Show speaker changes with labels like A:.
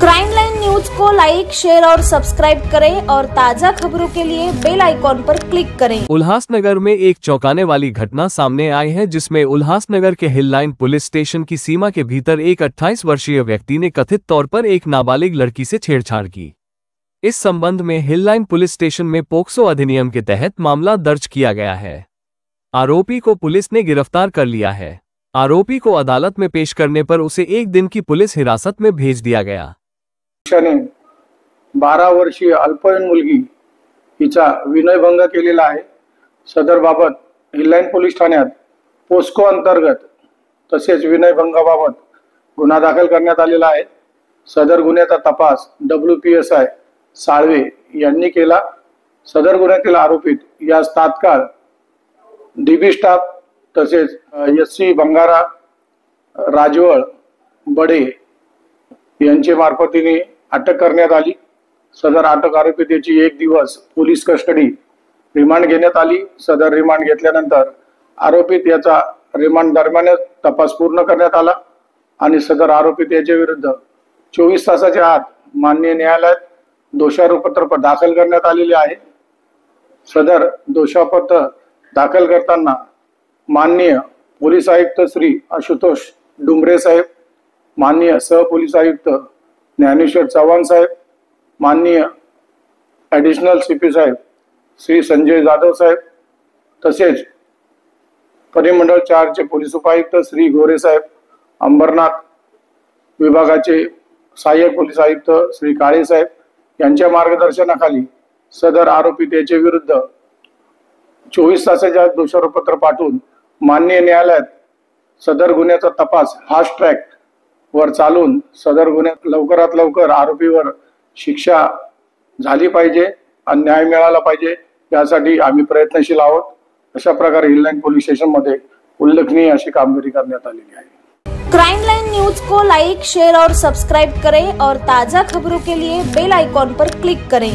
A: Crime line news को like, share और subscribe करें और ताज़ा खबरों के लिए बेल आइकॉन पर क्लिक करें।
B: उल्हासनगर में एक चौंकाने वाली घटना सामने आई है, जिसमें उल्हासनगर के हिल लाइन पुलिस स्टेशन की सीमा के भीतर एक 28 वर्षीय व्यक्ति ने कथित तौर पर एक नाबालिग लड़की से छेड़छाड़ की। इस संबंध में हिल लाइन पुलिस स्टेशन में पोक्सो अधिनियम के तहत मामला दर्ज किया गया है। आरोपी को पुलिस ने गिरफ्तार कर लिया है। आरोपी को अदालत में पेश करने पर उसे 1 दिन की पुलिस हिरासत में भेज दिया गया।
C: 12 वर्षीय अल्पवयीन मुलगी हिचा विनयभंग केलेला आहे। सदर बाबत हिल लाइन पोलीस ठाण्यात पोस्को अंतर्गत तसेच विनयभंगाबाबत गुन्हा दाखल करण्यात आलेला आहे। सदर गुन्ह्याचा तपास WPSI साळवे यांनी केला। सदर गुन्ह्यातील आरोपीत यास तात्काळ DB स्टाफ तसेच SC बंगारा, राजवळ, बडे यांचे मार्फतीने अटक करण्यात आली। सदर अटक आरोपी त्याची 1 दिवस पोलीस कस्टडी रिमांड घेण्यात आली। सदर रिमांड घेतल्यानंतर आरोपी त्याचा रिमांड दरम्यान तपास पूर्ण करण्यात आला आणि सदर आरोपी त्याच्या विरुद्ध 24 तासाच्या आत माननीय न्यायालयात दोषारोपपत्र दाखल करण्यात आलेले आहे। सदर दोषारोपपत्र दाखल करताना माननीय पोलीस आयुक्त श्री आशुतोष डुमरे साहेब, माननीय सहपोलीस आयुक्त ज्ञानेश्वर चव्हाण साहेब, माननीय ॲडिशनल CP साहेब श्री संजय जाधव साहेब, तसेच परिमंडळ 4 चे पोलीस उपायुक्त श्री गोरे साहेब, अंबरनाथ विभागाचे सहाय्यक पोलीस आयुक्त श्री काळे साहेब यांच्या मार्गदर्शनाखाली सदर आरोपी त्याच्या विरुद्ध 24 तासाच्या आत दोषारोपपत्र पाठवून माननीय न्यायालयात सदर गुन्ह्याचा तपास फास्ट ट्रॅक वर चालून सदर गुन्ह्यात लवकरात लवकर आरोपीवर शिक्षा झाली पाहिजे आणि न्याय मिळाला पाहिजे, यासाठी आम्ही प्रयत्नशील आहोत। अशा प्रकारे हिल लाइन पोलीस स्टेशन मध्ये उल्लेखनीय अशी कामगिरी करण्यात आलेली आहे।
A: क्राइम लाइन न्यूज को लाइक, शेयर और सब्सक्राइब करें और ताज़ा खबरों के लिए बेल आइकॉन पर क्लिक करें।